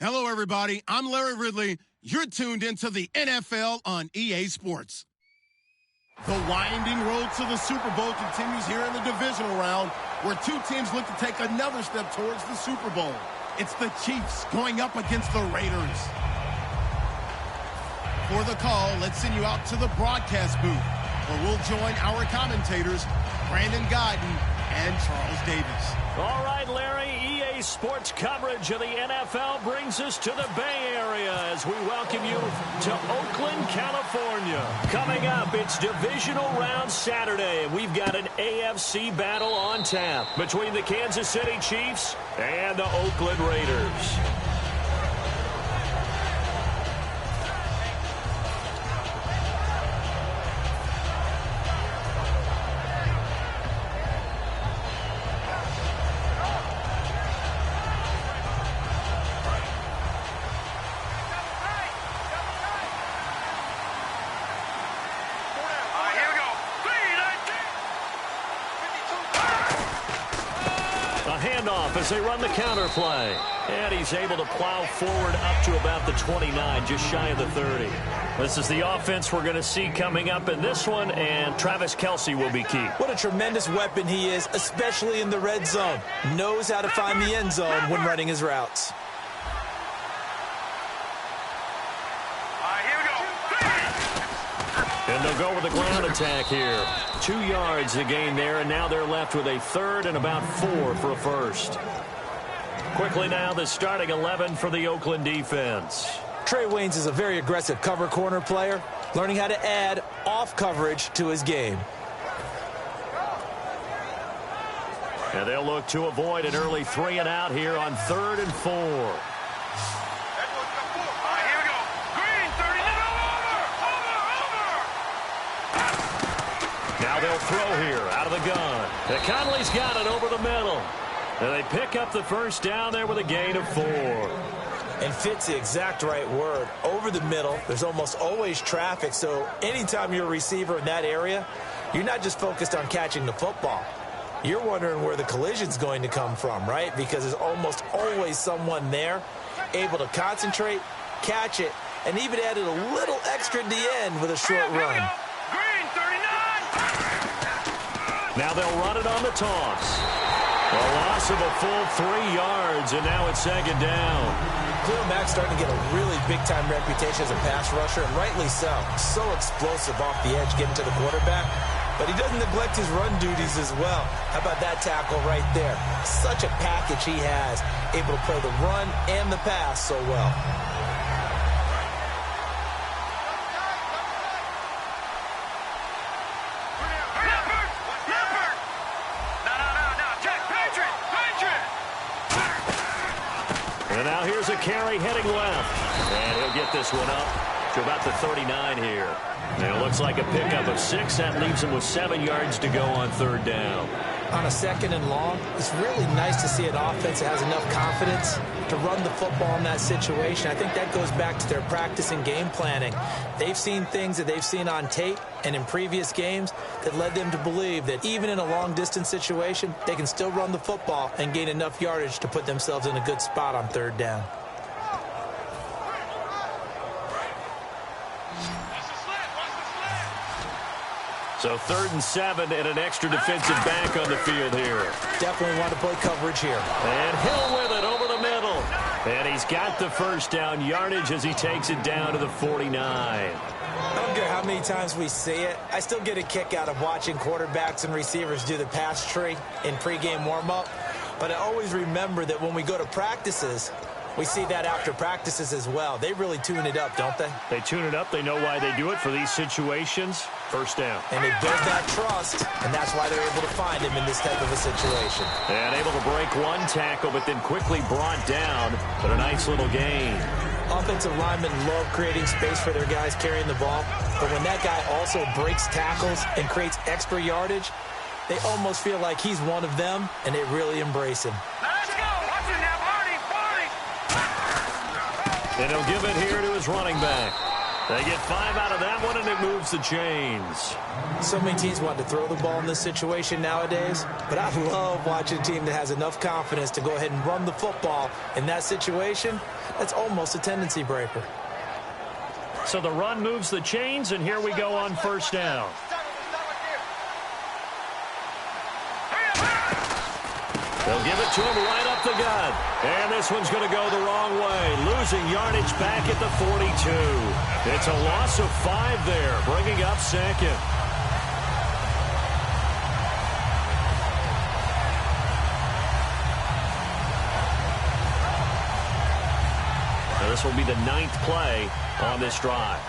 Hello, everybody. I'm Larry Ridley. You're tuned into the NFL on EA Sports. The winding road to the Super Bowl continues here in the divisional round, where two teams look to take another step towards the Super Bowl. It's the Chiefs going up against the Raiders. For the call, let's send you out to the broadcast booth, where we'll join our commentators, Brandon Godden and Charles Davis. All right, Larry, EA Sports coverage of the NFL brings us to the Bay Area as we welcome you to Oakland, California. Coming up, it's divisional round Saturday, and we've got an AFC battle on tap between the Kansas City Chiefs and the Oakland Raiders. As they run the counter play. And he's able to plow forward up to about the 29, just shy of the 30. This is the offense we're going to see coming up in this one, and Travis Kelce will be key. What a tremendous weapon he is, especially in the red zone. Knows how to find the end zone when running his routes. And they'll go with the ground attack here. 2 yards to gain there, and now they're left with a third and about 4 for a first. Quickly now, the starting 11 for the Oakland defense. Trey Waynes is a very aggressive cover corner player, learning how to add off coverage to his game. And they'll look to avoid an early 3 and out here on 3rd and 4. Now they'll throw here out of the gun. And Conley's got it over the middle. And they pick up the first down there with a gain of 4. And fit's the exact right word. Over the middle, there's almost always traffic. So anytime you're a receiver in that area, you're not just focused on catching the football. You're wondering where the collision's going to come from, right? Because there's almost always someone there able to concentrate, catch it, and even added a little extra at the end with a short run. Now they'll run it on the toss. A loss of a full 3 yards, and now it's 2nd down. Khalil Mack's starting to get a really big-time reputation as a pass rusher, and rightly so. So explosive off the edge getting to the quarterback. But he doesn't neglect his run duties as well. How about that tackle right there? Such a package he has, able to play the run and the pass so well. And now here's a carry heading left. And he'll get this one up to about the 39 here. And it looks like a pickup of 6. That leaves him with 7 yards to go on 3rd down. On a 2nd and long, it's really nice to see an offense that has enough confidence to run the football in that situation. I think that goes back to their practice and game planning. They've seen things that they've seen on tape and in previous games that led them to believe that even in a long-distance situation, they can still run the football and gain enough yardage to put themselves in a good spot on 3rd down. So 3rd and 7 and an extra defensive back on the field here. Definitely want to play coverage here. And Hill with it over the middle. And he's got the first down yardage as he takes it down to the 49. I don't care how many times we see it. I still get a kick out of watching quarterbacks and receivers do the pass tree in pregame warm-up. But I always remember that when we go to practices, we see that after practices as well. They really tune it up, don't they? They tune it up. They know why they do it for these situations. First down. And they build that trust, and that's why they're able to find him in this type of a situation. And able to break one tackle, but then quickly brought down. But a nice little gain. Offensive linemen love creating space for their guys carrying the ball. But when that guy also breaks tackles and creates extra yardage, they almost feel like he's one of them, and they really embrace him. Let's go! Watch it now, Barney! And he'll give it here to his running back. They get 5 out of that one, and it moves the chains. So many teams want to throw the ball in this situation nowadays, but I love watching a team that has enough confidence to go ahead and run the football in that situation. That's almost a tendency breaker. So the run moves the chains, and here we go on first down. They'll give it to him right up the gut. And this one's going to go the wrong way. Losing yardage back at the 42. It's a loss of 5 there, bringing up second. Now this will be the 9th play on this drive.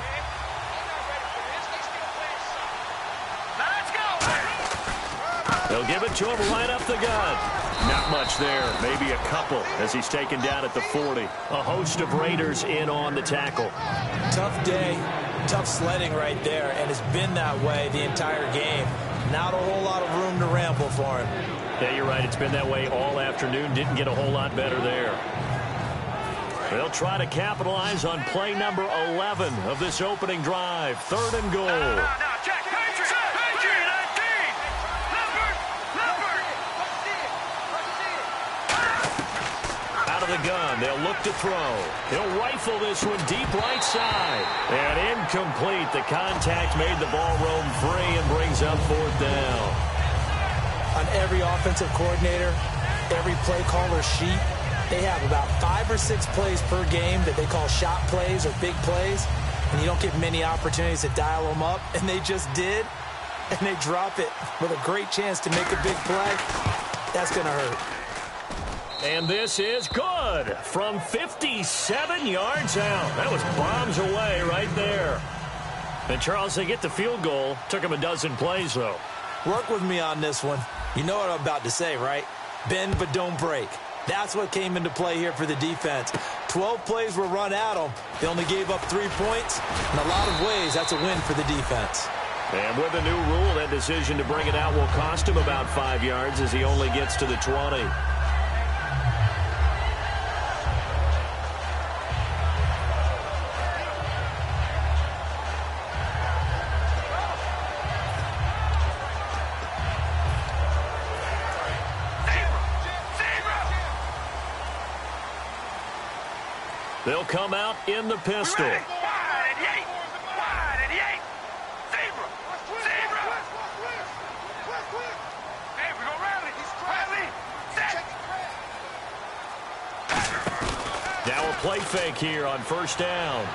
They'll give it to him right up the gut. Not much there, maybe a couple as he's taken down at the 40. A host of Raiders in on the tackle. Tough day, tough sledding right there, and it's been that way the entire game. Not a whole lot of room to ramble for him. Yeah, you're right. It's been that way all afternoon. Didn't get a whole lot better there. They'll try to capitalize on play number 11 of this opening drive. 3rd and goal. The gun. They'll look to throw. He'll rifle this one deep right side. And incomplete. The contact made the ball roam free and brings up 4th down. On every offensive coordinator, every play caller sheet, they have about 5 or 6 plays per game that they call shot plays or big plays. And you don't get many opportunities to dial them up. And they just did. And they drop it with a great chance to make a big play. That's going to hurt. And this is good from 57 yards out. That was bombs away right there. And, Charles, they get the field goal. Took them a dozen plays, though. Work with me on this one. You know what I'm about to say, right? Bend but don't break. That's what came into play here for the defense. 12 plays were run at them. They only gave up 3 points. In a lot of ways, that's a win for the defense. And with the new rule, that decision to bring it out will cost him about 5 yards as he only gets to the 20. They'll come out in the pistol. Now a play fake here on first down.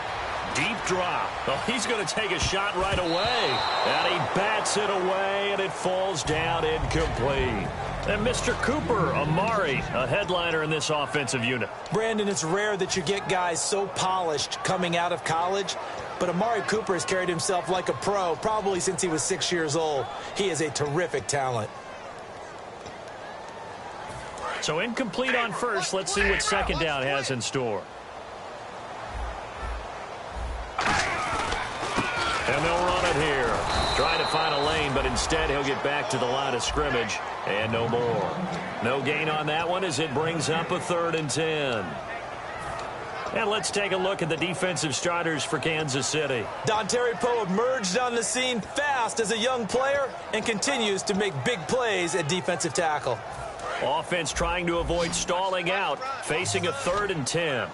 Deep drop. Oh, he's going to take a shot right away. And he bats it away, and it falls down incomplete. And Mr. Cooper, Amari, a headliner in this offensive unit. Brandon, it's rare that you get guys so polished coming out of college, but Amari Cooper has carried himself like a pro probably since he was 6 years old. He is a terrific talent. So incomplete on first. Let's see what second down has in store. And they'll run it here. Trying to find a lane, but instead he'll get back to the line of scrimmage. And no more. No gain on that one as it brings up a 3rd and 10. And let's take a look at the defensive starters for Kansas City. Dontari Poe emerged on the scene fast as a young player and continues to make big plays at defensive tackle. Offense trying to avoid stalling out, facing a 3rd and 10.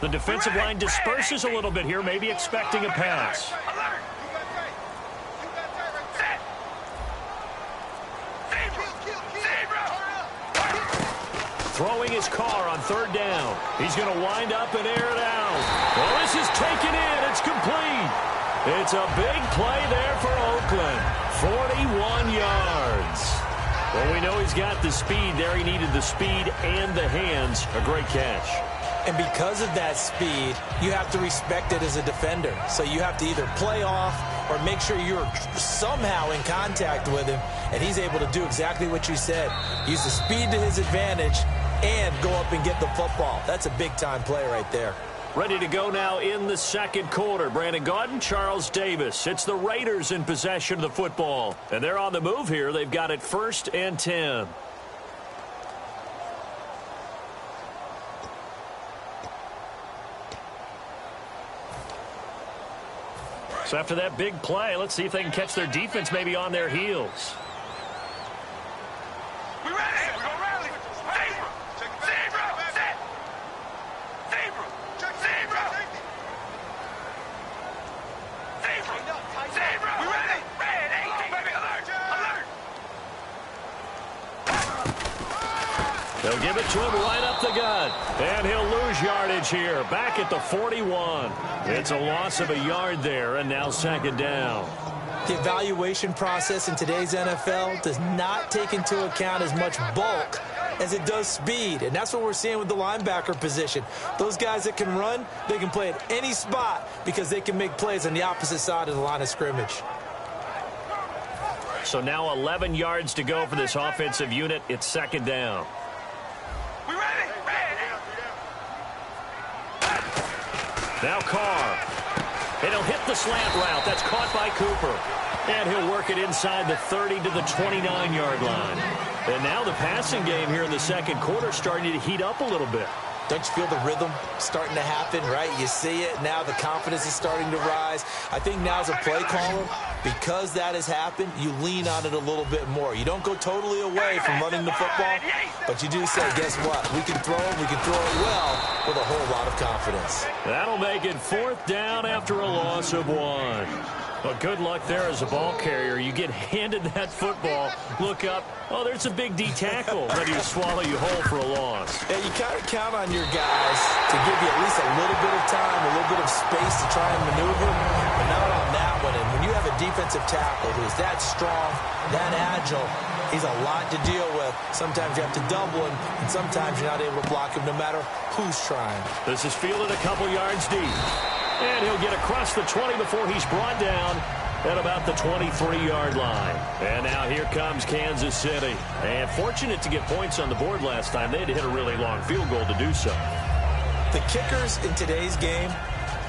The defensive line disperses a little bit here, maybe expecting a pass. Throwing his car on 3rd down. He's going to wind up and air it out. Well, this is taken in. It's complete. It's a big play there for Oakland. 41 yards. Well, we know he's got the speed there. He needed the speed and the hands. A great catch. And because of that speed, you have to respect it as a defender. So you have to either play off or make sure you're somehow in contact with him. And he's able to do exactly what you said. Use the speed to his advantage and go up and get the football. That's a big-time play right there. Ready to go now in the second quarter. Brandon Gaudin, Charles Davis. It's the Raiders in possession of the football. And they're on the move here. They've got it 1st and 10. So after that big play, let's see if they can catch their defense maybe on their heels. We ready? We're going to rally. Zebra. Zebra. Set. Zebra. Zebra. Zebra. Zebra. We ready? Ready. Baby, alert. Alert. They'll give it to him right up the gut. And he'll lose yardage here. Back at the 41. It's a loss of a yard there, and now second down. The evaluation process in today's NFL does not take into account as much bulk as it does speed. And that's what we're seeing with the linebacker position. Those guys that can run, they can play at any spot because they can make plays on the opposite side of the line of scrimmage. So now 11 yards to go for this offensive unit. It's second down. We ready? Now Carr. And he'll hit the slant route. That's caught by Cooper. And he'll work it inside the 30 to the 29-yard line. And now the passing game here in the second quarter starting to heat up a little bit. Don't you feel the rhythm starting to happen, right? You see it. Now the confidence is starting to rise. I think now as a play caller, because that has happened, you lean on it a little bit more. You don't go totally away from running the football, but you do say, guess what? We can throw it. We can throw it well with a whole lot of confidence. That'll make it fourth down after a loss of 1. But good luck there as a ball carrier. You get handed that football, look up, oh, there's a big D tackle ready to swallow you whole for a loss. Yeah, you kind of count on your guys to give you at least a little bit of time, a little bit of space to try and maneuver, but not on that one. And when you have a defensive tackle who is that strong, that agile, he's a lot to deal with. Sometimes you have to double him, and sometimes you're not able to block him no matter who's trying. This is fielded a couple yards deep. And he'll get across the 20 before he's brought down at about the 23-yard line. And now here comes Kansas City. And fortunate to get points on the board last time. They had to hit a really long field goal to do so. The kickers in today's game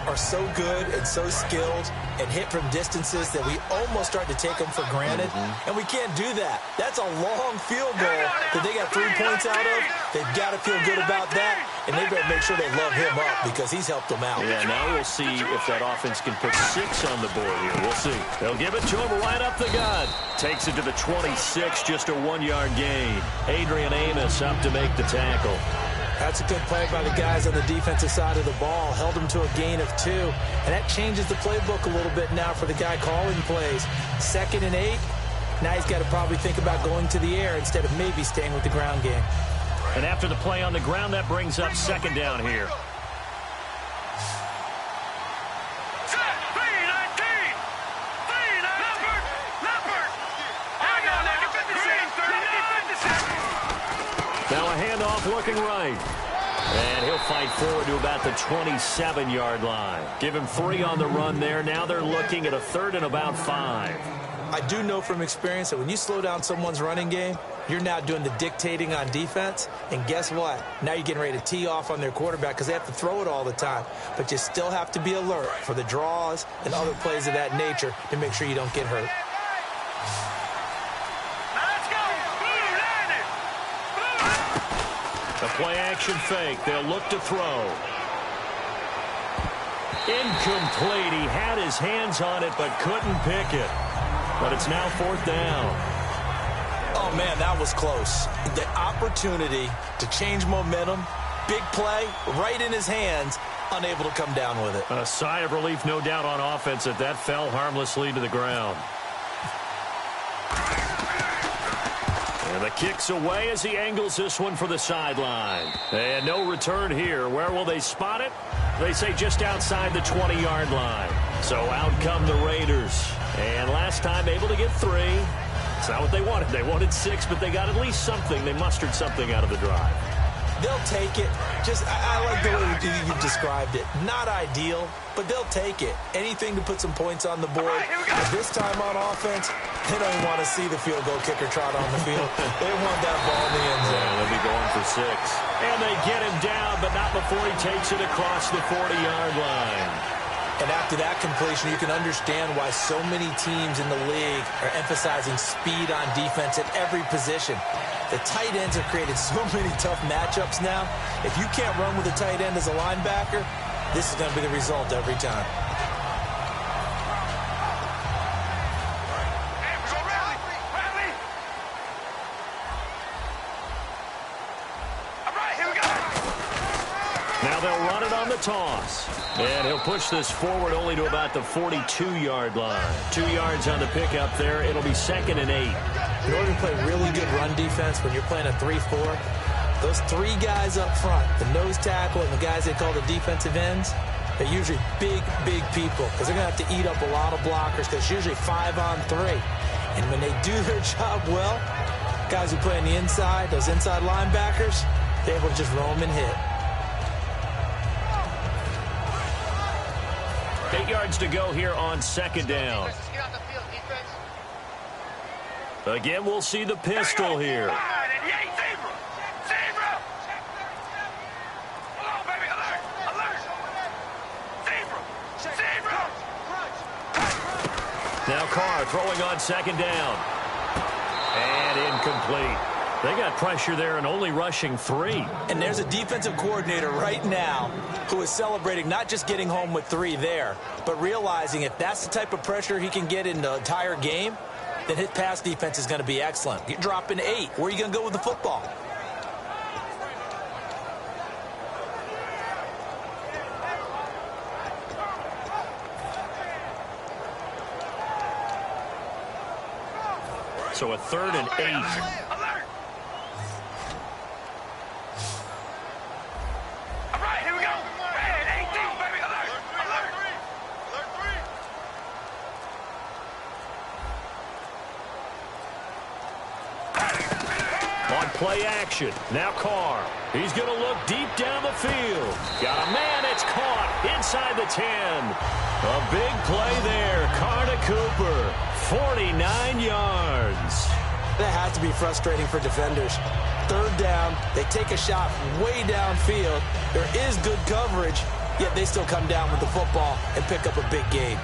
are so good and so skilled and hit from distances that we almost start to take them for granted. And we can't do that. That's a long field goal that they got 3 points out of. They've got to feel good about that. And they better make sure they love him up because he's helped them out. Yeah, now we'll see if that offense can put 6 on the board here. We'll see. They'll give it to him right up the gut. Takes it to the 26, just a 1-yard gain. Adrian Amos up to make the tackle. That's a good play by the guys on the defensive side of the ball. Held him to a gain of 2. And that changes the playbook a little bit now for the guy calling plays. 2nd and 8. Now he's got to probably think about going to the air instead of maybe staying with the ground game. And after the play on the ground, that brings up second down here. Now a handoff looking right. And he'll fight forward to about the 27-yard line. Give him 3 on the run there. Now they're looking at a 3rd and about 5. I do know from experience that when you slow down someone's running game, you're now doing the dictating on defense. And guess what? Now you're getting ready to tee off on their quarterback because they have to throw it all the time. But you still have to be alert for the draws and other plays of that nature to make sure you don't get hurt. The play-action fake. They'll look to throw. Incomplete. He had his hands on it but couldn't pick it. But it's now 4th down. Oh, man, that was close. The opportunity to change momentum, big play, right in his hands, unable to come down with it. A sigh of relief, no doubt, on offense that that fell harmlessly to the ground. And the kick's away as he angles this one for the sideline. And no return here. Where will they spot it? They say just outside the 20-yard line. So out come the Raiders. And last time able to get 3. It's not what they wanted. They wanted 6, but they got at least something. They mustered something out of the drive. They'll take it. I like the way you described it. Not ideal, but they'll take it. Anything to put some points on the board. But this time on offense, they don't want to see the field goal kicker trot on the field. They want that ball in the end zone. Yeah, they'll be going for 6. And they get him down, but not before he takes it across the 40-yard line. And after that completion, you can understand why so many teams in the league are emphasizing speed on defense at every position. The tight ends have created so many tough matchups now. If you can't run with a tight end as a linebacker, this is going to be the result every time. Now they'll run it on the toss. And he'll push this forward only to about the 42-yard line. 2 yards on the pickup there. It'll be 2nd and 8. In order to play really good run defense when you're playing a 3-4, those 3 guys up front, the nose tackle and the guys they call the defensive ends, they're usually big, big people because they're going to have to eat up a lot of blockers because it's usually 5-on-3. And when they do their job well, guys who play on the inside, those inside linebackers, they're able to just roam and hit. 8 yards to go here on 2nd down. Again, we'll see the pistol here. Now Carr throwing on 2nd down. And incomplete. They got pressure there and only rushing 3. And there's a defensive coordinator right now who is celebrating not just getting home with 3 there, but realizing if that's the type of pressure he can get in the entire game, then his pass defense is going to be excellent. You're dropping 8. Where are you going to go with the football? So a 3rd and 8. All right, here we go. Red 18, baby. Alert. On play action. Now Carr. He's going to look deep down the field. Got a man. It's caught inside the 10. A big play there. Carr to Cooper. 49 yards. That has to be frustrating for defenders. 3rd down, they take a shot way downfield. There is good coverage, yet they still come down with the football and pick up a big gain.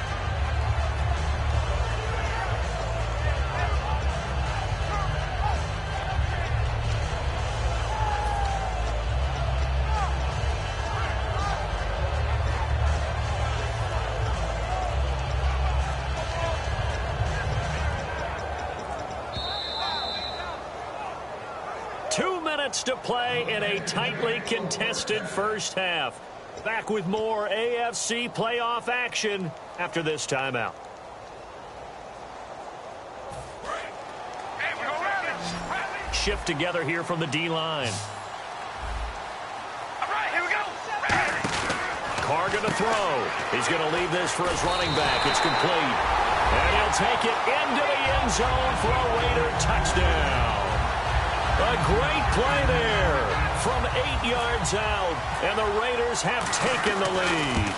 To play in a tightly contested first half. Back with more AFC playoff action after this timeout. Shift together here from the D-line. All right, here we go. Carr going to throw. He's going to leave this for his running back. It's complete. And he'll take it into the end zone for a Raider touchdown. A great play there from 8 yards out, and the Raiders have taken the lead.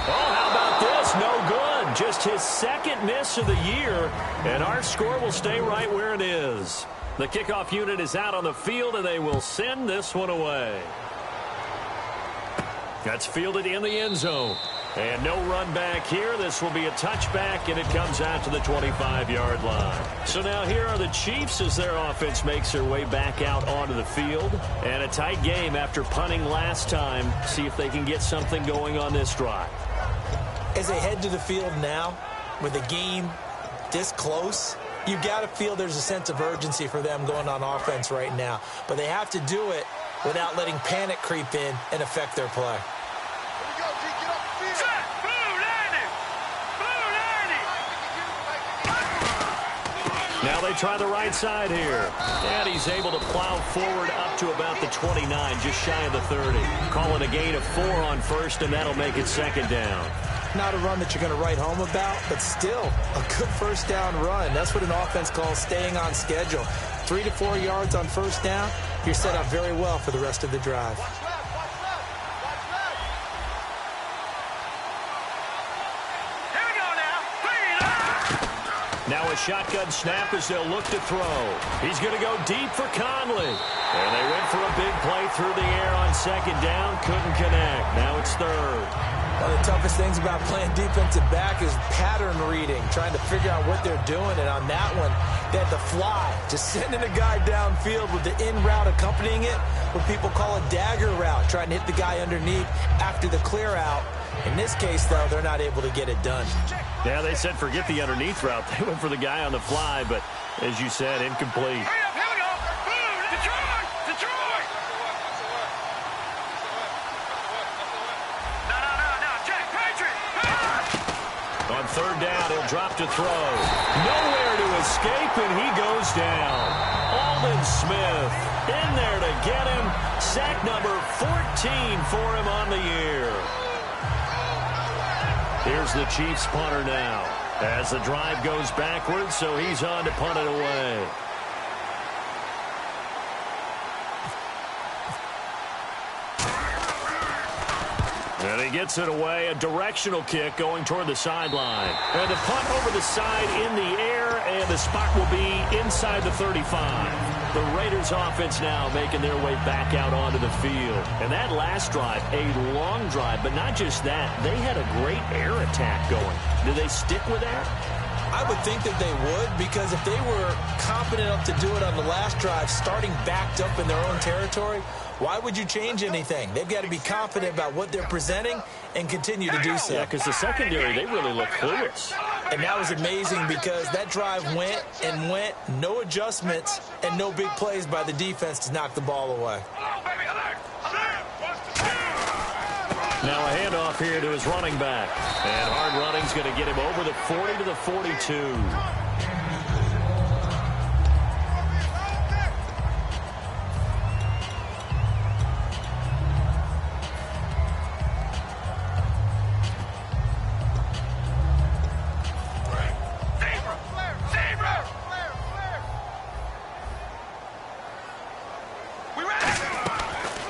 Oh, how about this? No good. Just his 2nd miss of the year, and our score will stay right where it is. The kickoff unit is out on the field, and they will send this one away. That's fielded in the end zone. And no run back here. This will be a touchback, and it comes out to the 25-yard line. So now here are the Chiefs as their offense makes their way back out onto the field. And a tight game after punting last time. See if they can get something going on this drive. As they head to the field now, with the game this close, you got to feel there's a sense of urgency for them going on offense right now. But they have to do it without letting panic creep in and affect their play. Now they try the right side here. And he's able to plow forward up to about the 29, just shy of the 30. Calling a gain of 4 on 1st, and that'll make it 2nd down. Not a run that you're going to write home about, but still a good 1st down run. That's what an offense calls staying on schedule. 3 to 4 yards on 1st down, you're set up very well for the rest of the drive. Now a shotgun snap as they'll look to throw. He's going to go deep for Conley. And they went for a big play through the air on 2nd down. Couldn't connect. Now it's 3rd. One of the toughest things about playing defensive back is pattern reading, trying to figure out what they're doing. And on that one, they had the fly, just sending a guy downfield with the in route accompanying it, what people call a dagger route, trying to hit the guy underneath after the clear out. In this case, though, they're not able to get it done. Yeah, they said forget the underneath route. They went for the guy on the fly, but as you said, incomplete. third down, he'll drop to throw. Nowhere to escape, and he goes down. Aldon Smith in there to get him. Sack number 14 for him on the year. Here's the Chiefs punter now as the drive goes backwards, so he's on to punt it away. And he gets it away, a directional kick going toward the sideline. And the punt over the side in the air, and the spot will be inside the 35. The Raiders offense now making their way back out onto the field. And that last drive, a long drive, but not just that. They had a great air attack going. Do they stick with that? I would think that they would, because if they were confident enough to do it on the last drive, starting backed up in their own territory, why would you change anything? They've got to be confident about what they're presenting and continue to do so. Yeah, because the secondary, they really look clueless. And that was amazing because that drive went and went, no adjustments, and no big plays by the defense to knock the ball away. Now a handoff here to his running back. And hard running's going to get him over the 40 to the 42.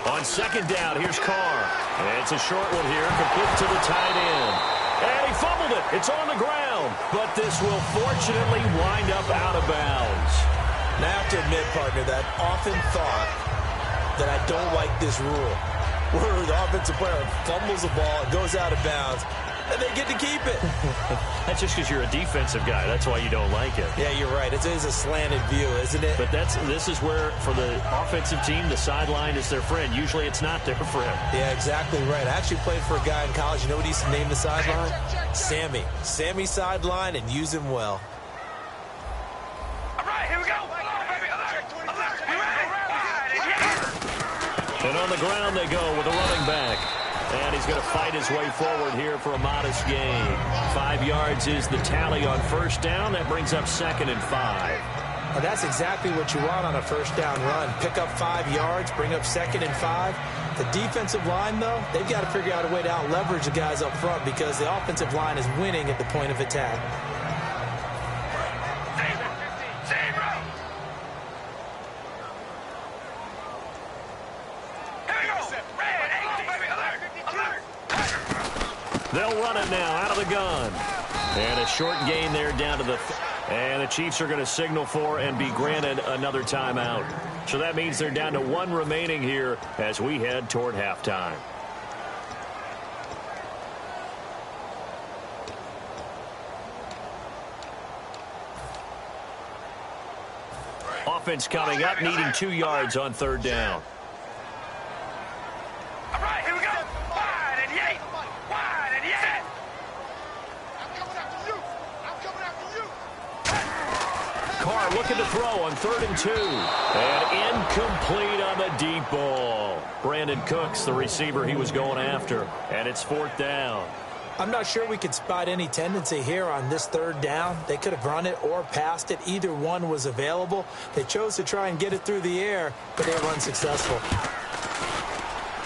On second down, here's Carr. And it's a short one here, complete to the tight end. And he fumbled it. It's on the ground. But this will fortunately wind up out of bounds. Now, I have to admit, partner, that I've often thought that I don't like this rule, where the offensive player fumbles the ball, it goes out of bounds, and they get to keep it. That's just because you're a defensive guy. That's why you don't like it. Yeah, you're right. It is a slanted view, isn't it? But this is where, for the offensive team, the sideline is their friend. Usually it's not their friend. Yeah, exactly right. I actually played for a guy in college. You know what he used to name the sideline? Sammy. Sammy sideline, and use him well. All right, here we go. And on the ground they go with a running back. And he's going to fight his way forward here for a modest gain. 5 yards is the tally on first down. That brings up 2nd and 5. Well, that's exactly what you want on a first down run. Pick up 5 yards, bring up 2nd and 5. The defensive line, though, they've got to figure out a way to out-leverage the guys up front because the offensive line is winning at the point of attack. They'll run it now out of the gun. And a short gain there down to the... And the Chiefs are going to signal for and be granted another timeout. So that means they're down to 1 remaining here as we head toward halftime. Offense coming up, needing 2 yards on third down. All right, here we go. Wide and yay. Wide and yay. I'm coming after you. I'm coming after you. Carr looking to throw on 3rd and 2. And incomplete on the deep ball. Brandon Cooks, the receiver he was going after. And it's 4th down. I'm not sure we could spot any tendency here on this 3rd down. They could have run it or passed it. Either one was available. They chose to try and get it through the air, but they were unsuccessful.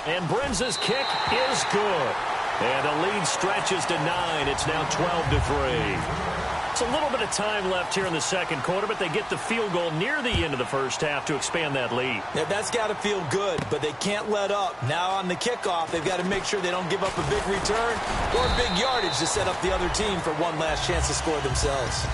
And Brenza's kick is good. And the lead stretches to 9. It's now 12-3. It's a little bit of time left here in the second quarter, but they get the field goal near the end of the first half to expand that lead. Yeah, that's got to feel good, but they can't let up. Now on the kickoff, they've got to make sure they don't give up a big return or big yardage to set up the other team for one last chance to score themselves.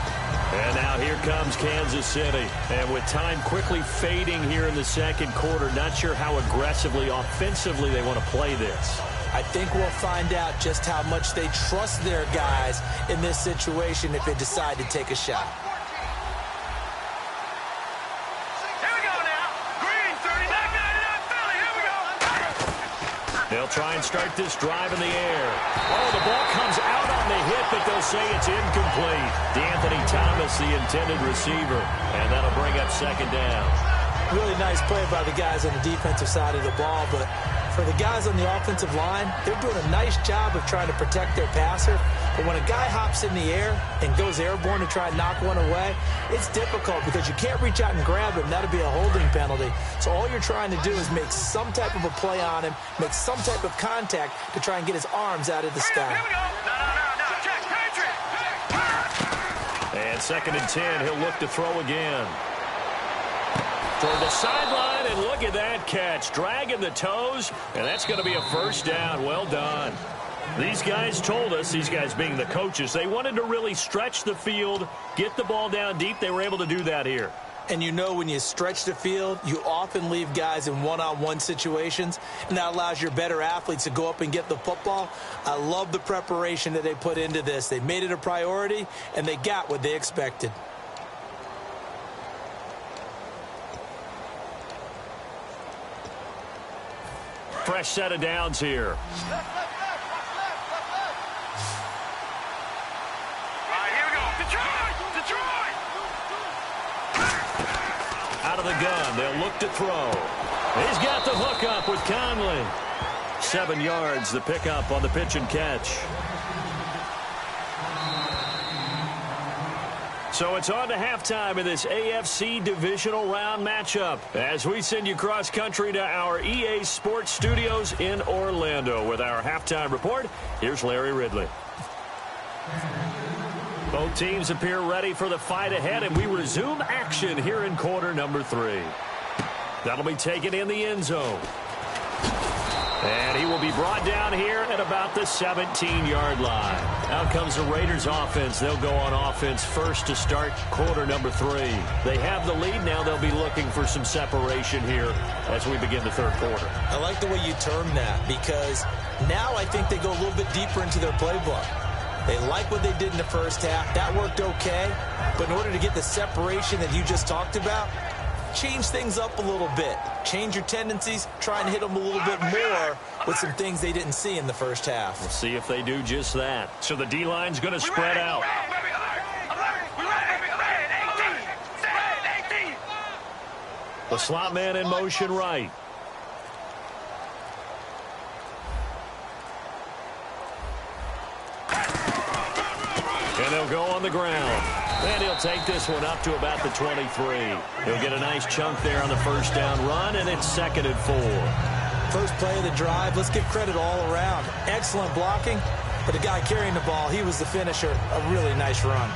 And now here comes Kansas City. And with time quickly fading here in the second quarter, not sure how aggressively, offensively they want to play this. I think we'll find out just how much they trust their guys in this situation if they decide to take a shot. Here we go now. Green 39, 99 Philly. Here we go. They'll try and start this drive in the air. Oh, the ball comes out on the hit, but they'll say it's incomplete. DeAnthony Thomas, the intended receiver, and that'll bring up 2nd down. Really nice play by the guys on the defensive side of the ball, but for the guys on the offensive line, they're doing a nice job of trying to protect their passer, But when a guy hops in the air and goes airborne to try and knock one away, it's difficult because you can't reach out and grab him. That'll be a holding penalty. So all you're trying to do is make some type of a play on him, make some type of contact to try and get his arms out of the sky. Here we go. No. Check. And 2nd and 10, he'll look to throw again. Toward the sideline, and look at that catch. Dragging the toes, and that's going to be a first down. Well done. These guys told us, these guys being the coaches, they wanted to really stretch the field, get the ball down deep. They were able to do that here. And you know when you stretch the field, you often leave guys in one-on-one situations, and that allows your better athletes to go up and get the football. I love the preparation that they put into this. They made it a priority, and they got what they expected. Fresh set of downs here. All right, here we go. Detroit! Out of the gun, they'll look to throw. He's got the hook up with Conley. 7 yards, the pickup on the pitch and catch. So it's on to halftime in this AFC divisional round matchup as we send you cross-country to our EA Sports Studios in Orlando with our halftime report. Here's Larry Ridley. Both teams appear ready for the fight ahead, and we resume action here in quarter number 3. That'll be taken in the end zone. And he will be brought down here at about the 17-yard line. Out comes the Raiders offense. They'll go on offense first to start quarter number 3. They have the lead. Now they'll be looking for some separation here as we begin the third quarter. I like the way you term that because now I think they go a little bit deeper into their playbook. They like what they did in the first half. That worked okay. But in order to get the separation that you just talked about, change things up a little bit. Change your tendencies. Try and hit them a little bit more with some things they didn't see in the first half. We'll see if they do just that. So the D-line's going to spread out. The slot man in motion right. And they'll go on the ground. And he'll take this one up to about the 23. He'll get a nice chunk there on the first down run, and it's 2nd and 4. First play of the drive, let's give credit all around. Excellent blocking, but the guy carrying the ball, he was the finisher. A really nice run.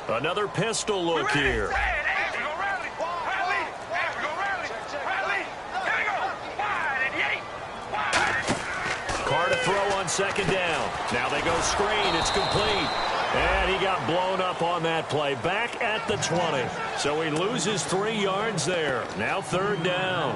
Another pistol look here. Carr to throw on 2nd down. Now they go screen. It's complete. And he got blown up on that play. Back at the 20. So he loses 3 yards there. Now 3rd down.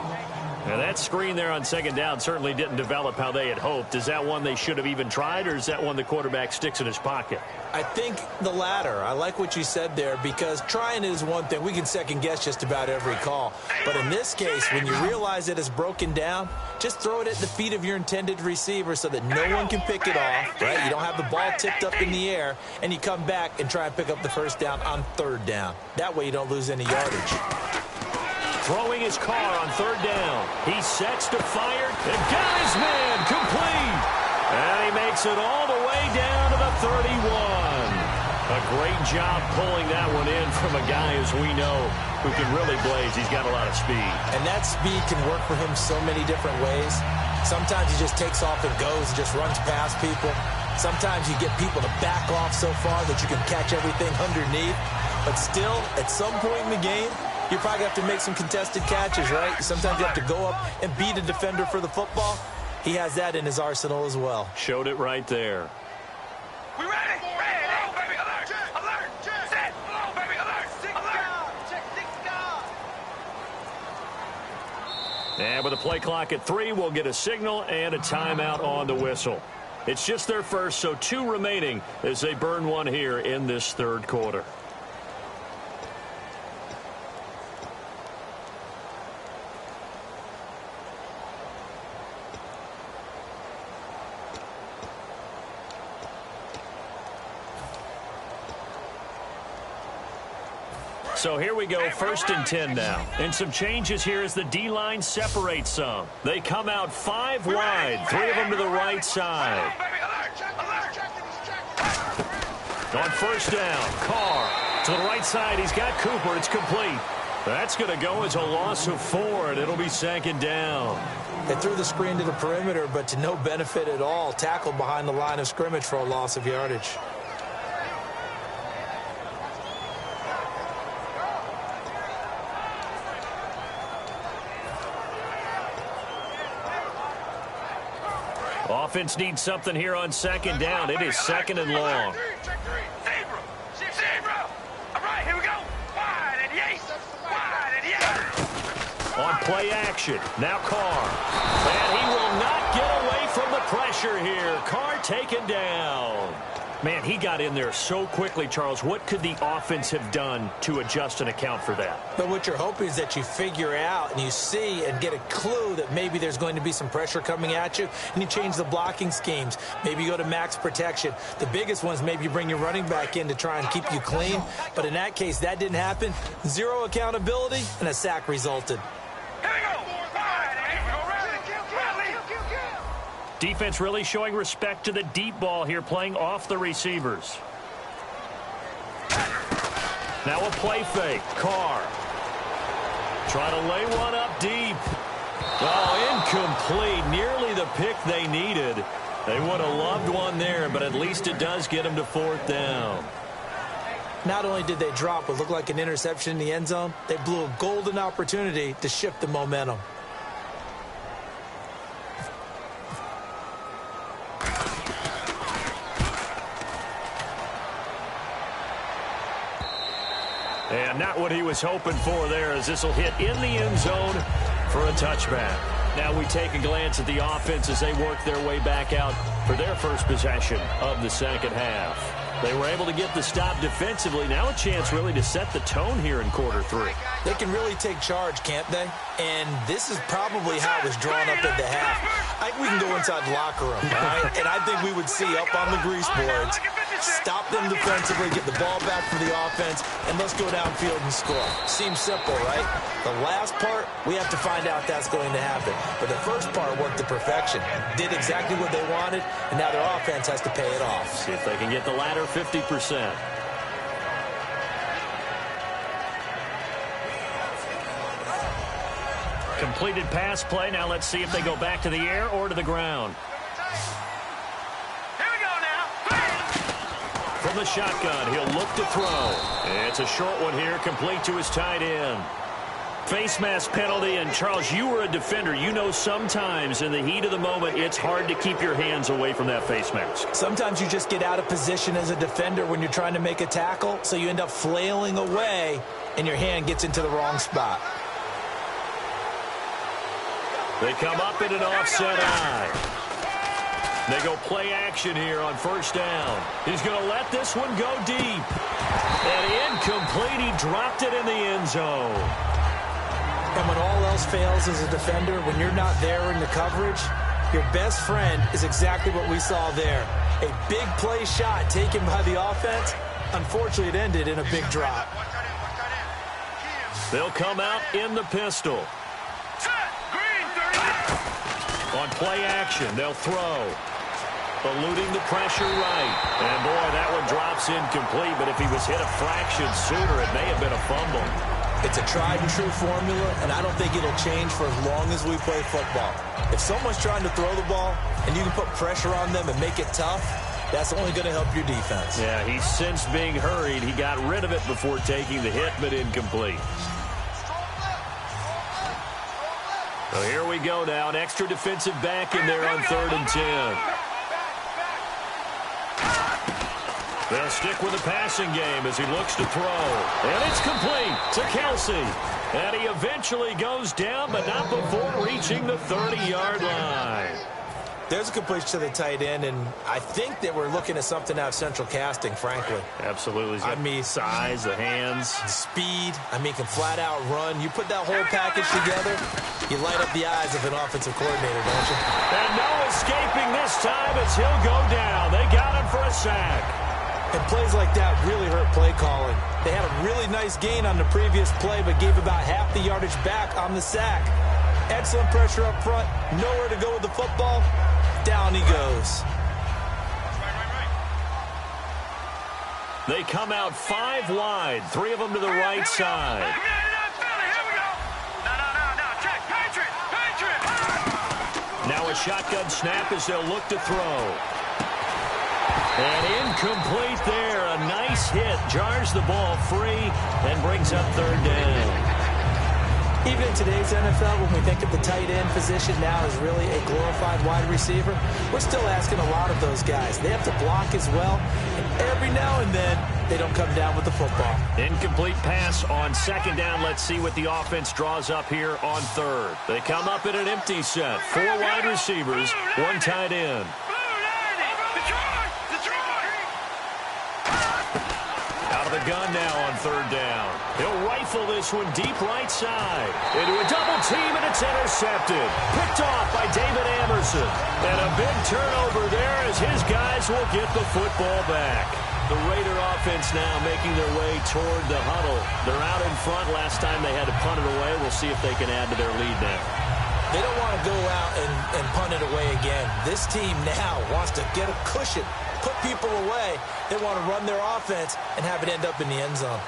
Now that screen there on 2nd down certainly didn't develop how they had hoped. Is that one they should have even tried, or is that one the quarterback sticks in his pocket? I think the latter. I like what you said there because trying is one thing. We can second guess just about every call. But in this case, when you realize it is broken down, just throw it at the feet of your intended receiver so that no one can pick it off, right? You don't have the ball tipped up in the air, and you come back and try and pick up the first down on 3rd down. That way you don't lose any yardage. Throwing his Carr on 3rd down. He sets to fire and got his man complete. And he makes it all the way down to the 31. A great job pulling that one in from a guy, as we know, who can really blaze. He's got a lot of speed. And that speed can work for him so many different ways. Sometimes he just takes off and goes and just runs past people. Sometimes you get people to back off so far that you can catch everything underneath. But still, at some point in the game, you probably have to make some contested catches, right? Sometimes you have to go up and beat a defender for the football. He has that in his arsenal as well. Showed it right there. We ready? Ready, baby, alert! Alert! Set! Hello, baby, alert! Alert! Check 6 And with a play clock at 3, we'll get a signal and a timeout on the whistle. It's just their first, so 2 remaining as they burn one here in this 3rd quarter. So here we go, 1st and 10 now. And some changes here as the D-line separates some. They come out 5 wide, 3 of them to the right side. On 1st down, Carr to the right side. He's got Cooper. It's complete. That's going to go as a loss of 4, and it'll be 2nd down. They threw the screen to the perimeter, but to no benefit at all. Tackled behind the line of scrimmage for a loss of yardage. Offense needs something here on 2nd down. It is 2nd and long. On play action, now Carr. And he will not get away from the pressure here. Carr taken down. Man, he got in there so quickly, Charles. What could the offense have done to adjust and account for that? But what you're hoping is that you figure out and you see and get a clue that maybe there's going to be some pressure coming at you, and you change the blocking schemes. Maybe you go to max protection. The biggest one is maybe you bring your running back in to try and keep you clean. But in that case, that didn't happen. 0 accountability, and a sack resulted. Defense really showing respect to the deep ball here, playing off the receivers. Now a play fake. Carr. Try to lay one up deep. Oh, incomplete. Nearly the pick they needed. They would have loved one there, but at least it does get them to 4th down. Not only did they drop what looked like an interception in the end zone, they blew a golden opportunity to shift the momentum. And not what he was hoping for there, as this will hit in the end zone for a touchback. Now we take a glance at the offense as they work their way back out for their first possession of the 2nd half. They were able to get the stop defensively. Now a chance really to set the tone here in quarter 3. They can really take charge, can't they? And this is probably how it was drawn up at the half. I think we can go inside the locker room, all right? And I think we would see up on the grease boards, stop them defensively, get the ball back for the offense, and let's go downfield and score. Seems simple, right? The last part, we have to find out that's going to happen. But the first part worked to perfection. Did exactly what they wanted, and now their offense has to pay it off. See if they can get the latter 50%. Completed pass play. Now let's see if they go back to the air or to the ground. Here we go now. From the shotgun, he'll look to throw. It's a short one here, complete to his tight end. Face mask penalty, and Charles, you were a defender. You know sometimes in the heat of the moment, it's hard to keep your hands away from that face mask. Sometimes you just get out of position as a defender when you're trying to make a tackle, so you end up flailing away, and your hand gets into the wrong spot. They come up in an offset eye. They go play action here on 1st down. He's going to let this one go deep. And incomplete. He dropped it in the end zone. And when all else fails as a defender, when you're not there in the coverage, your best friend is exactly what we saw there. A big play shot taken by the offense. Unfortunately, it ended in a big drop. They'll come out in the pistol. On play action, they'll throw. Eluding the pressure right. And, boy, that one drops incomplete. But if he was hit a fraction sooner, it may have been a fumble. It's a tried-and-true formula, and I don't think it'll change for as long as we play football. If someone's trying to throw the ball and you can put pressure on them and make it tough, that's only going to help your defense. Yeah, he sensed being hurried. He got rid of it before taking the hit, but incomplete. So here we go now. An extra defensive back in there on 3rd and 10. They'll stick with the passing game as he looks to throw. And it's complete to Kelsey. And he eventually goes down, but not before reaching the 30-yard line. There's a completion to the tight end, and I think that we're looking at something out of central casting, frankly. Absolutely. I mean, size, the hands. Speed. I mean, can flat out run. You put that whole package together, you light up the eyes of an offensive coordinator, don't you? And no escaping this time as he'll go down. They got him for a sack. And plays like that really hurt play calling. They had a really nice gain on the previous play, but gave about half the yardage back on the sack. Excellent pressure up front. Nowhere to go with the football. Down he goes. They come out 5 wide, 3 of them to the right side. Now a shotgun snap as they'll look to throw. And incomplete there. A nice hit. Jars the ball free and brings up 3rd down. Even in today's NFL, when we think of the tight end position now as really a glorified wide receiver, we're still asking a lot of those guys. They have to block as well, and every now and then, they don't come down with the football. Incomplete pass on 2nd down. Let's see what the offense draws up here on 3rd. They come up in an empty set. 4 wide receivers, 1 tight end. Out of the gun now on 3rd down. He'll rifle this one deep right side. Into a double team, and it's intercepted. Picked off by David Amerson. And a big turnover there as his guys will get the football back. The Raider offense now making their way toward the huddle. They're out in front. Last time they had to punt it away. We'll see if they can add to their lead now. They don't want to go out and punt it away again. This team now wants to get a cushion, put people away. They want to run their offense and have it end up in the end zone.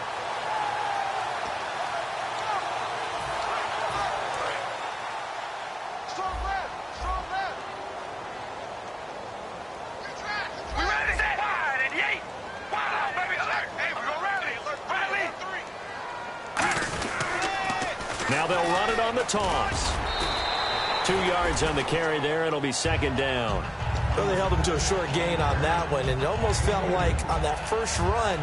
Now they'll run it on the toss. 2 yards on the carry there. It'll be 2nd down. Well, they held him to a short gain on that one, and it almost felt like on that first run,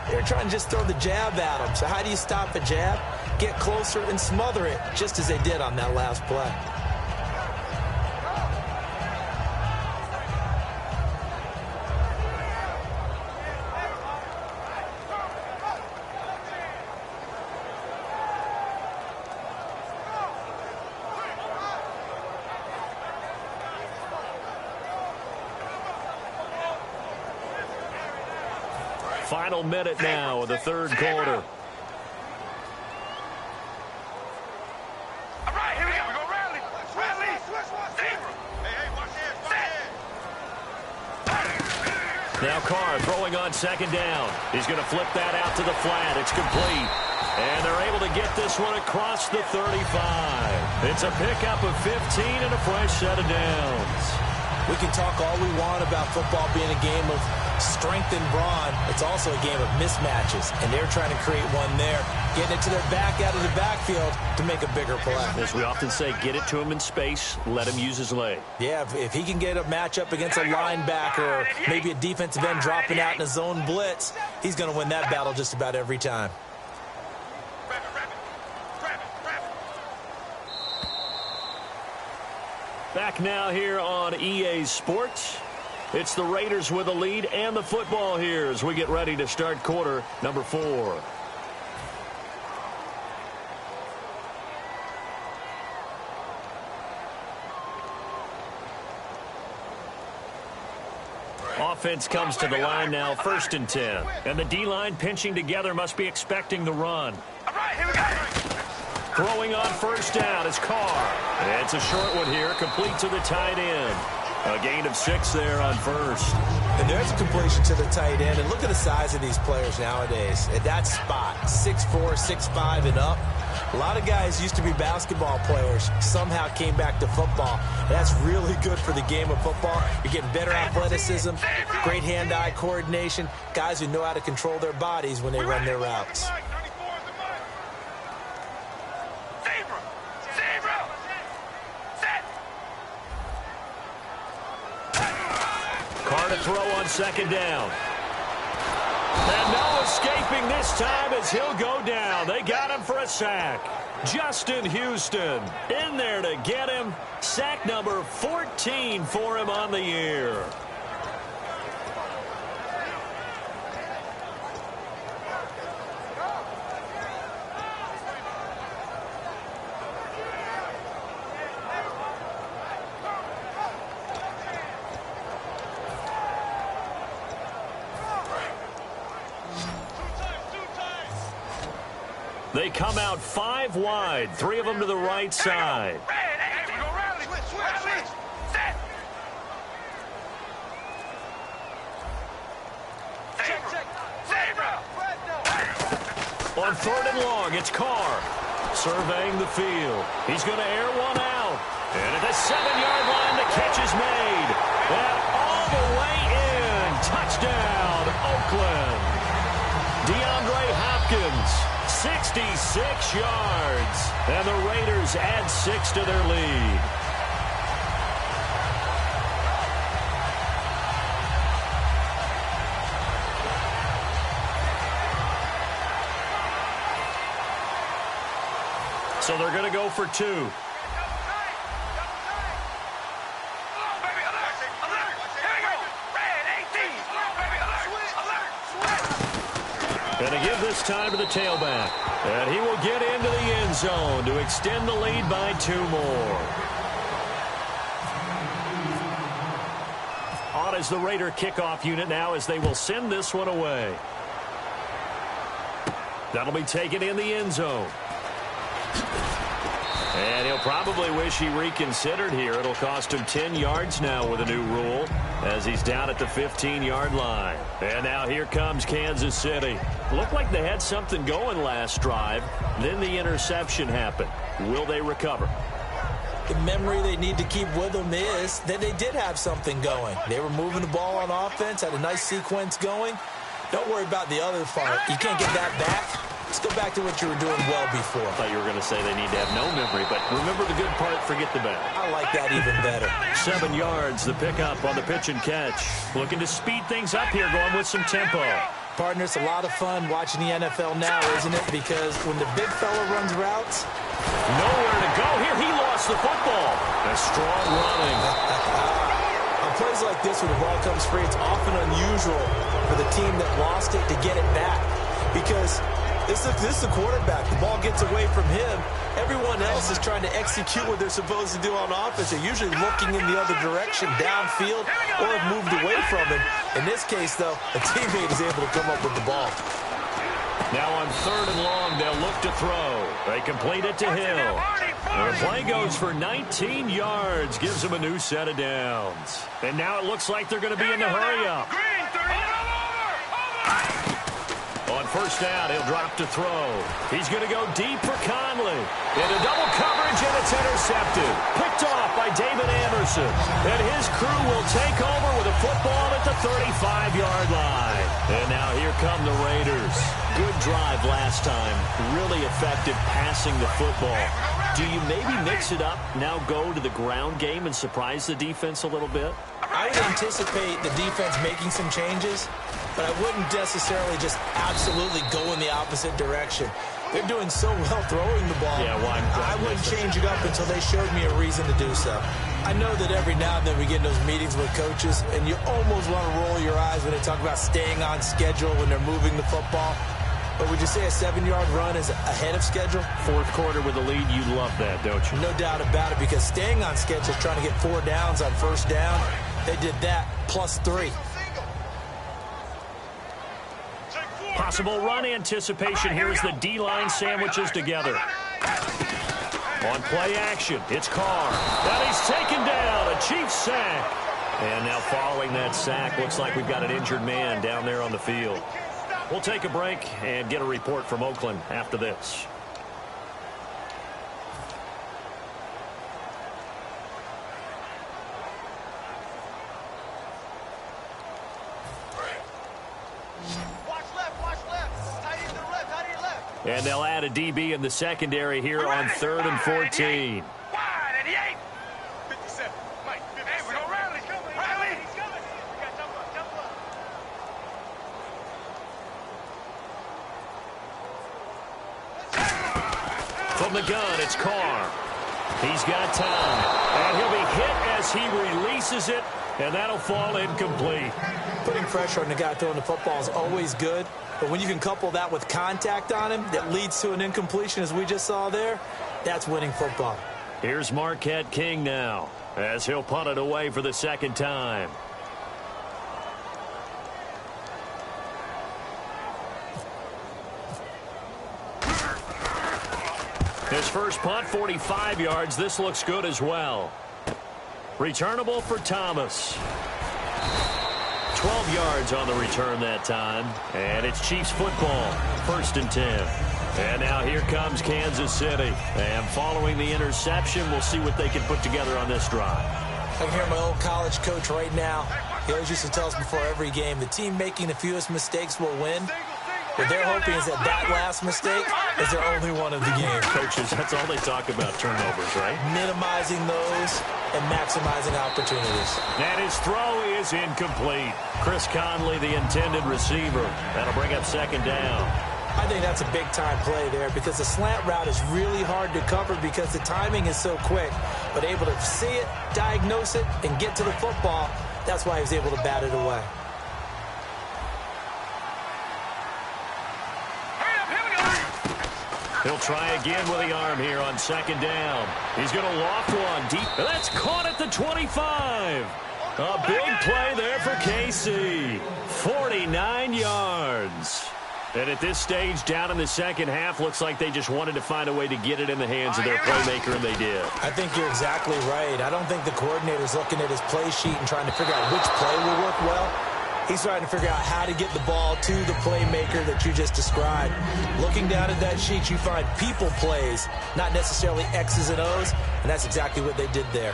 they were trying to just throw the jab at him. So how do you stop a jab? Get closer and smother it, just as they did on that last play. Final minute now of the 3rd quarter. All right, here we go. We go rally. Rally. Hey, watch this. Now Carr throwing on 2nd down. He's going to flip that out to the flat. It's complete. And they're able to get this one across the 35. It's a pickup of 15 and a fresh set of downs. We can talk all we want about football being a game of strength and brawn. It's also a game of mismatches, and they're trying to create one there, getting it to their back out of the backfield to make a bigger play. As we often say, get it to him in space, let him use his leg. Yeah, if he can get a matchup against a linebacker or maybe a defensive end dropping out in a zone blitz, he's going to win that battle just about every time. Back now here on EA Sports. It's the Raiders with the lead and the football here as we get ready to start quarter number 4. Offense comes to the line now, 1st and 10. And the D-line pinching together must be expecting the run. All right, here we go. Throwing on 1st down is Carr. And it's a short one here, complete to the tight end. A gain of 6 there on 1st. And there's a completion to the tight end. And look at the size of these players nowadays. At that spot, 6'4", 6'5", and up. A lot of guys used to be basketball players, somehow came back to football. And that's really good for the game of football. You're getting better athleticism, great hand-eye coordination, guys who know how to control their bodies when they run their routes. Carr to throw on 2nd down. And no escaping this time as he'll go down. They got him for a sack. Justin Houston in there to get him. Sack number 14 for him on the year. They come out 5 wide, 3 of them to the right side. On 3rd and long, it's Carr surveying the field. He's going to air one out. And at the 7-yard line, the catch is made. And all the way in. Touchdown, Oakland. DeAndre Hopkins, 66 yards. And the Raiders add 6 to their lead. So they're going to go for 2. Going to give this time to the tailback. And he will get into the end zone to extend the lead by 2 more. On is the Raider kickoff unit now as they will send this one away. That'll be taken in the end zone. And he'll probably wish he reconsidered here. It'll cost him 10 yards now with a new rule as he's down at the 15-yard line. And now here comes Kansas City. Looked like they had something going last drive. Then the interception happened. Will they recover? The memory they need to keep with them is that they did have something going. They were moving the ball on offense, had a nice sequence going. Don't worry about the other part. You can't get that back. Let's go back to what you were doing well before. I thought you were going to say they need to have no memory, but remember the good part, forget the bad. I like that even better. 7 yards, the pickup on the pitch and catch. Looking to speed things up here, going with some tempo. Partner, it's a lot of fun watching the NFL now, isn't it? Because when the big fella runs routes, nowhere to go. Here, he lost the football. A strong running. On plays like this, when the ball comes free, it's often unusual for the team that lost it to get it back. Because this is the quarterback. The ball gets away from him. Everyone else is trying to execute what they're supposed to do on offense. They're usually looking in the other direction, downfield, or have moved away from him. In this case, though, a teammate is able to come up with the ball. Now on 3rd and long, they'll look to throw. They complete it to Hill. The play goes for 19 yards, gives them a new set of downs. And now it looks like they're going to be in the hurry-up. On 1st down, he'll drop to throw. He's going to go deep for Conley. Into double coverage, and it's intercepted. Picked off by David Anderson. And his crew will take over with a football at the 35-yard line. And now here come the Raiders. Good drive last time. Really effective passing the football. Do you maybe mix it up, now go to the ground game and surprise the defense a little bit? I would anticipate the defense making some changes, but I wouldn't necessarily just absolutely go in the opposite direction. They're doing so well throwing the ball. Yeah, well, I wouldn't change it up until they showed me a reason to do so. I know that every now and then we get in those meetings with coaches, and you almost want to roll your eyes when they talk about staying on schedule when they're moving the football. But would you say a 7-yard run is ahead of schedule? 4th quarter with the lead, you love that, don't you? No doubt about it, because staying on schedule, trying to get 4 downs on 1st down, they did that plus 3. Possible run anticipation here as the D-line sandwiches together. On play action, it's Carr. And he's taken down, a Chiefs sack. And now following that sack, looks like we've got an injured man down there on the field. We'll take a break and get a report from Oakland after this. And they'll add a DB in the secondary here on 3rd and 14. From the gun, it's Carr. He's got time. And he'll be hit as he releases it, and that'll fall incomplete. Putting pressure on the guy throwing the football is always good, but when you can couple that with contact on him that leads to an incompletion, as we just saw there, that's winning football. Here's Marquette King now, as he'll punt it away for the 2nd time. His first punt, 45 yards. This looks good as well. Returnable for Thomas. 12 yards on the return that time. And it's Chiefs football. 1st and 10. And now here comes Kansas City. And following the interception, we'll see what they can put together on this drive. I can hear my old college coach right now. He always used to tell us before every game, the team making the fewest mistakes will win. What they're hoping is that that last mistake is their only one of the game. Coaches, that's all they talk about, turnovers, right? Minimizing those and maximizing opportunities. And his throw is incomplete. Chris Conley, the intended receiver. That'll bring up 2nd down. I think that's a big-time play there because the slant route is really hard to cover because the timing is so quick. But able to see it, diagnose it, and get to the football, that's why he was able to bat it away. He'll try again with the arm here on 2nd down. He's going to loft one deep. That's caught at the 25. A big play there for KC. 49 yards. And at this stage, down in the second half, looks like they just wanted to find a way to get it in the hands of their playmaker, and they did. I think you're exactly right. I don't think the coordinator's looking at his play sheet and trying to figure out which play will work well. He's trying to figure out how to get the ball to the playmaker that you just described. Looking down at that sheet, you find people plays, not necessarily X's and O's, and that's exactly what they did there.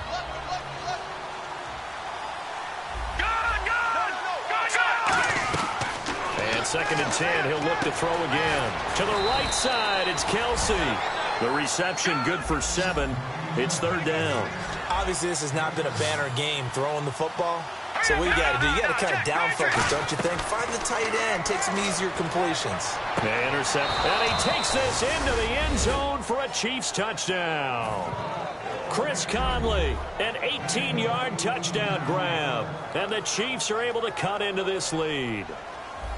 And 2nd and 10, he'll look to throw again. To the right side, it's Kelsey. The reception good for 7. It's 3rd down. Obviously, this has not been a banner game throwing the football. So what you got to do, you got to kind of down focus, don't you think? Find the tight end, take some easier completions. They intercept, and he takes this into the end zone for a Chiefs touchdown. Chris Conley, an 18-yard touchdown grab, and the Chiefs are able to cut into this lead.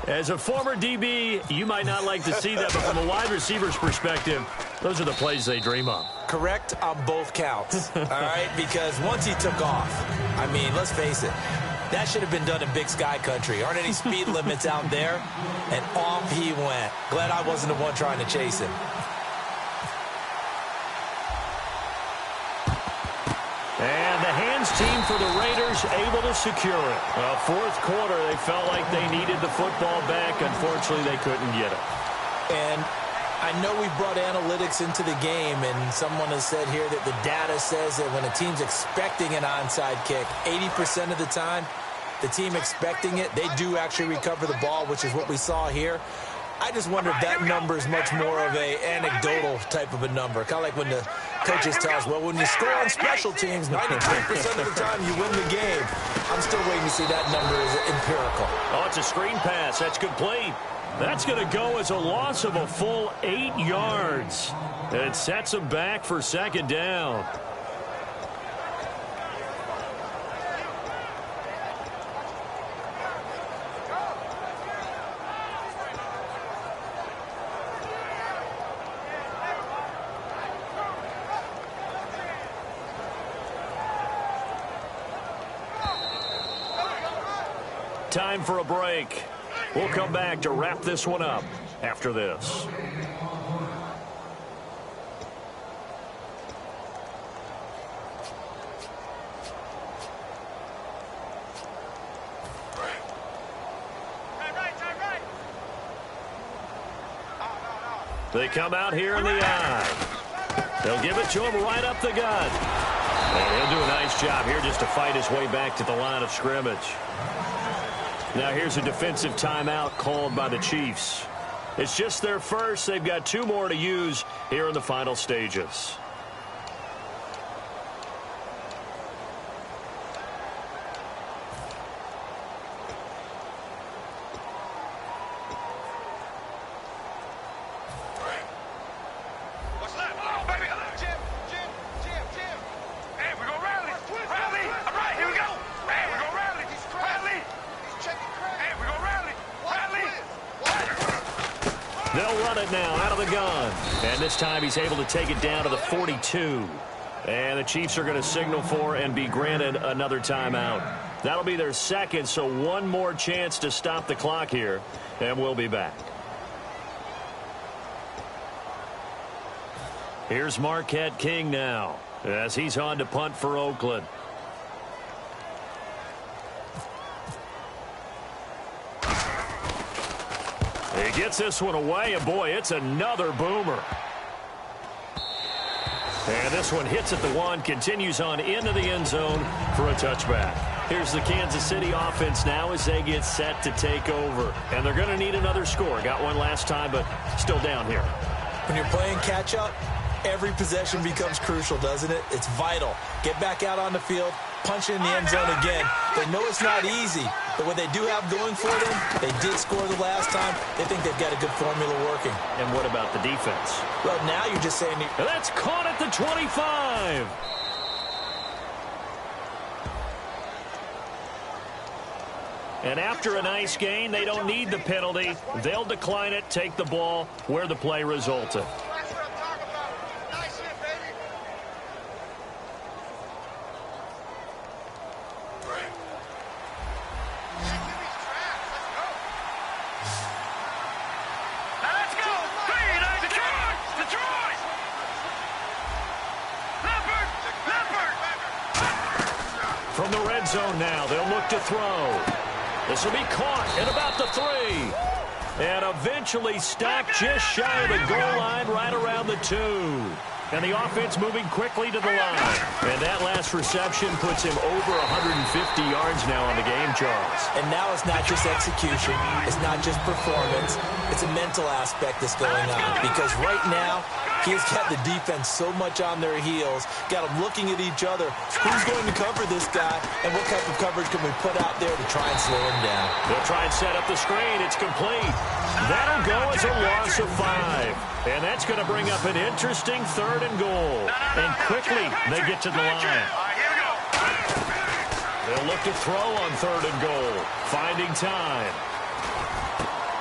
As a former DB, you might not like to see that, but from a wide receiver's perspective, those are the plays they dream of. Correct on both counts, all right? Because once he took off, I mean, let's face it, that should have been done in Big Sky Country. Aren't any speed limits out there? And off he went. Glad I wasn't the one trying to chase him. And the hands team for the Raiders able to secure it. 4th quarter, they felt like they needed the football back. Unfortunately, they couldn't get it. And I know we brought analytics into the game, and someone has said here that the data says that when a team's expecting an onside kick, 80% of the time, the team expecting it, they do actually recover the ball, which is what we saw here. I just wonder if that number is much more of a anecdotal type of a number. Kind of like when the coaches tell us, well, when you score on special teams, 93% of the time you win the game. I'm still waiting to see that number is empirical. Oh, it's a screen pass. That's complete. That's going to go as a loss of a full 8 yards. And it sets them back for 2nd down. Time for a break. We'll come back to wrap this one up after this. They come out here in the eye. They'll give it to him right up the gut. And he'll do a nice job here just to fight his way back to the line of scrimmage. Now here's a defensive timeout called by the Chiefs. It's just their first. They've got 2 more to use here in the final stages. They'll run it now out of the gun. And this time he's able to take it down to the 42. And the Chiefs are going to signal for and be granted another timeout. That'll be their second, so one more chance to stop the clock here. And we'll be back. Here's Marquette King now as he's on to punt for Oakland. He gets this one away, and boy, it's another boomer. And this one hits at the one, continues on into the end zone for a touchback. Here's the Kansas City offense now as they get set to take over. And they're going to need another score. Got one last time, but still down here. When you're playing catch-up, every possession becomes crucial, doesn't it? It's vital. Get back out on the field, punch in the end zone again. They know it's not easy, but what they do have going for them, they did score the last time. They think they've got a good formula working. And what about the defense? Well, now you're just saying... That's caught at the 25. And after a nice gain, they don't need the penalty. They'll decline it, take the ball where the play resulted. That's what I'm talking about. Nice hit, baby. Now let's go. Detroit. Leopard. From the red zone now, they'll look to throw. This will be caught at about the 3. And eventually stopped just shy of the goal line right around the 2. And the offense moving quickly to the line. And that last reception puts him over 150 yards now on the game, Charles. And now it's not just execution. It's not just performance. It's a mental aspect that's going on. Because right now, he's got the defense so much on their heels. Got them looking at each other. Who's going to cover this guy? And what type of coverage can we put out there to try and slow him down? They'll try and set up the screen. It's complete. That'll go as a loss of 5. And that's going to bring up an interesting 3rd and goal. And quickly, they get to the line. They'll look to throw on 3rd and goal. Finding time.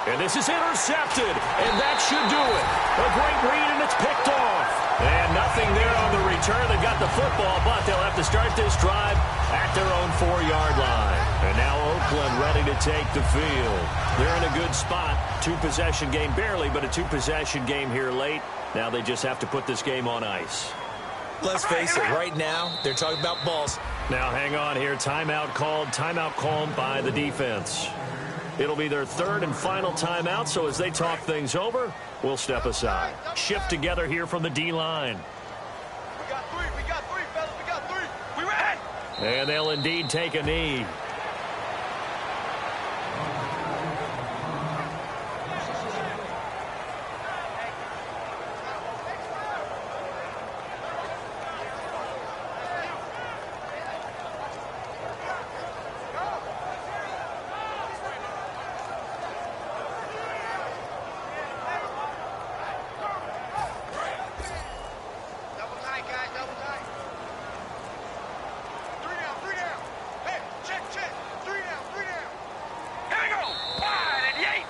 And this is intercepted, and that should do it. A great read, and it's picked off. And nothing there on the return. They got the football, but they'll have to start this drive at their own 4-yard line. And now Oakland ready to take the field. They're in a good spot. 2-possession game, barely, but a 2-possession game here late. Now they just have to put this game on ice. Let's face it, right now, they're talking about balls. Now hang on here. Timeout called by the defense. It'll be their 3rd and final timeout, so as they talk things over, we'll step aside. Shift together here from the D-line. We got 3, fellas. We got 3. We ready? And they'll indeed take a knee. Double tight, guys. Double tight. 3 down. Hey, check. 3 down. Here we go. Wide and yay.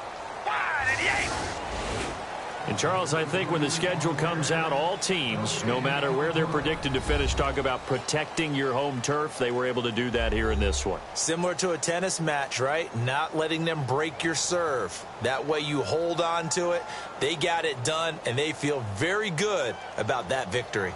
And Charles, I think when the schedule comes out, all teams, no matter where they're predicted to finish, talk about protecting your home turf. They were able to do that here in this one. Similar to a tennis match, right? Not letting them break your serve. That way you hold on to it. They got it done, and they feel very good about that victory.